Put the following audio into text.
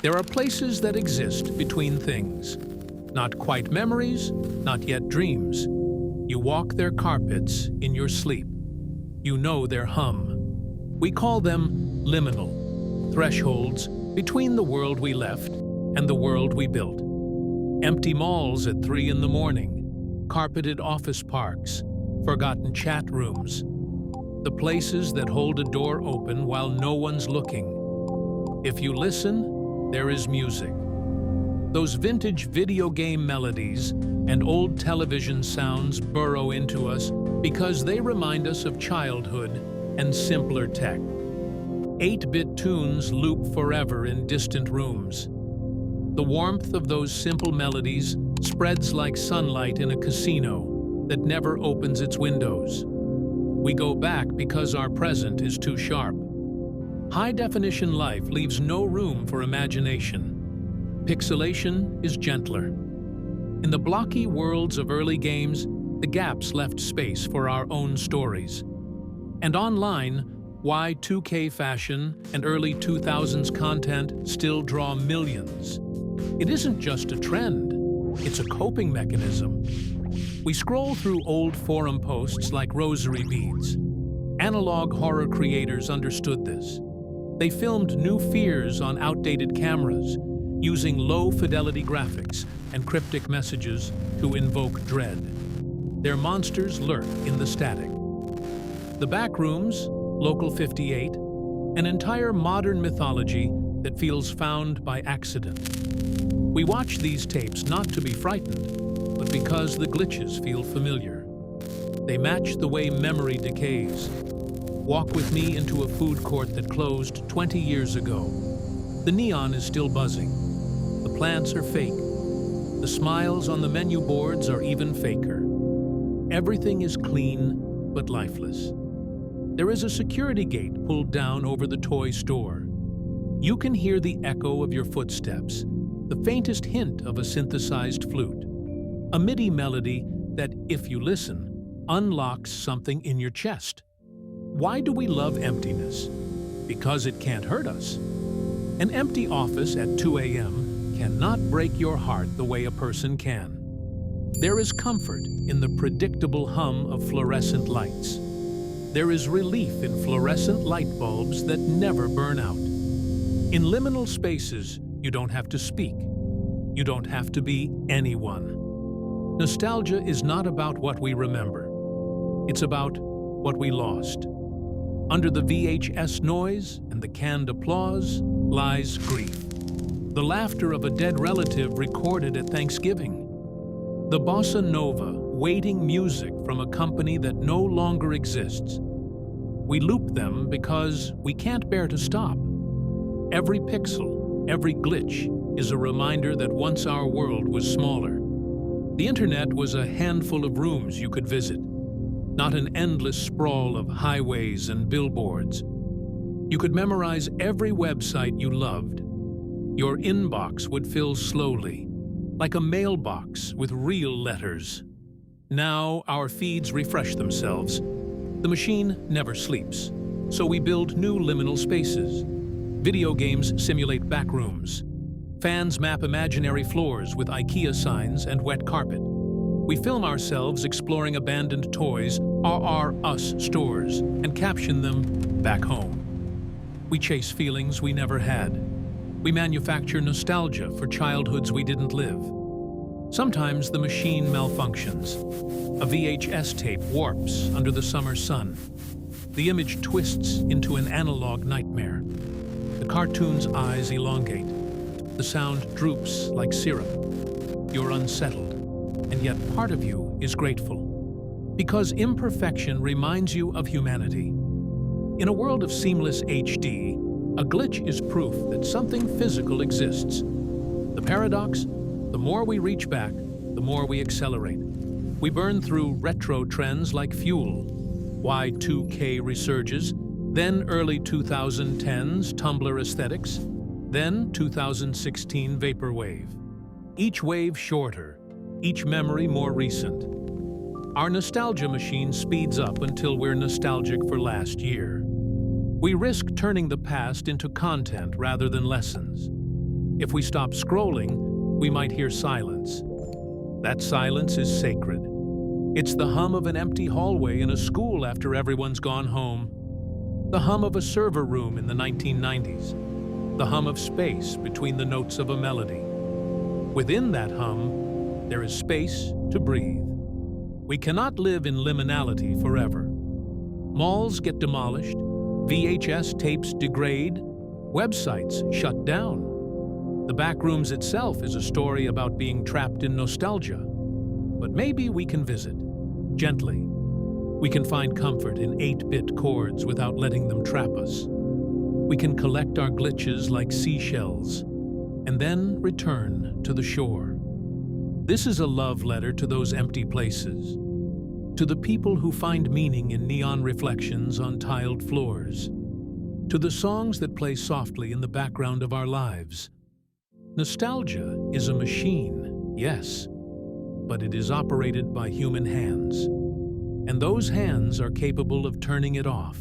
There are places that exist between things. Not quite memories, not yet dreams. You walk their carpets in your sleep. You know their hum. We call them liminal, thresholds between the world we left and the world we built. Empty malls at 3 in the morning, carpeted office parks, forgotten chat rooms. The places that hold a door open while no one's looking. If you listen, there is music. Those vintage video game melodies and old television sounds burrow into us because they remind us of childhood and simpler tech. 8-bit tunes loop forever in distant rooms. The warmth of those simple melodies spreads like sunlight in a casino that never opens its windows. We go back because our present is too sharp. High-definition life leaves no room for imagination. Pixelation is gentler. In the blocky worlds of early games, the gaps left space for our own stories. And online, why 2K fashion and early 2000s content still draw millions. It isn't just a trend, it's a coping mechanism. We scroll through old forum posts like rosary beads. Analog horror creators understood this. They filmed new fears on outdated cameras, using low-fidelity graphics and cryptic messages to invoke dread. Their monsters lurk in the static. The backrooms, Local 58, an entire modern mythology that feels found by accident. We watch these tapes not to be frightened, but because the glitches feel familiar. They match the way memory decays. Walk with me into a food court that closed 20 years ago. The neon is still buzzing. The plants are fake. The smiles on the menu boards are even faker. Everything is clean but lifeless. There is a security gate pulled down over the toy store. You can hear the echo of your footsteps, the faintest hint of a synthesized flute, a MIDI melody that, if you listen, unlocks something in your chest. Why do we love emptiness? Because it can't hurt us. An empty office at 2 a.m. cannot break your heart the way a person can. There is comfort in the predictable hum of fluorescent lights. There is relief in fluorescent light bulbs that never burn out. In liminal spaces, you don't have to speak. You don't have to be anyone. Nostalgia is not about what we remember. It's about what we lost. Under the VHS noise and the canned applause lies grief. The laughter of a dead relative recorded at Thanksgiving. The bossa nova, waiting music from a company that no longer exists. We loop them because we can't bear to stop. Every pixel, every glitch is a reminder that once our world was smaller. The internet was a handful of rooms you could visit, not an endless sprawl of highways and billboards. You could memorize every website you loved. Your inbox would fill slowly, like a mailbox with real letters. Now our feeds refresh themselves. The machine never sleeps, so we build new liminal spaces. Video games simulate backrooms. Fans map imaginary floors with IKEA signs and wet carpet. We film ourselves exploring abandoned toys, our us stores, and caption them back home. We chase feelings we never had. We manufacture nostalgia for childhoods we didn't live. Sometimes the machine malfunctions. A VHS tape warps under the summer sun. The image twists into an analog nightmare. The cartoon's eyes elongate. The sound droops like syrup. You're unsettled, and yet part of you is grateful. Because imperfection reminds you of humanity. In a world of seamless HD, a glitch is proof that something physical exists. The paradox? The more we reach back, the more we accelerate. We burn through retro trends like fuel. Y2K resurges, then early 2010s Tumblr aesthetics, then 2016 Vaporwave. Each wave shorter, each memory more recent. Our nostalgia machine speeds up until we're nostalgic for last year. We risk turning the past into content rather than lessons. If we stop scrolling, we might hear silence. That silence is sacred. It's the hum of an empty hallway in a school after everyone's gone home. The hum of a server room in the 1990s. The hum of space between the notes of a melody. Within that hum, there is space to breathe. We cannot live in liminality forever. Malls get demolished, VHS tapes degrade, websites shut down. The backrooms itself is a story about being trapped in nostalgia. But maybe we can visit, gently. We can find comfort in 8-bit chords without letting them trap us. We can collect our glitches like seashells, and then return to the shore. This is a love letter to those empty places, to the people who find meaning in neon reflections on tiled floors, to the songs that play softly in the background of our lives. Nostalgia is a machine, yes, but it is operated by human hands, and those hands are capable of turning it off.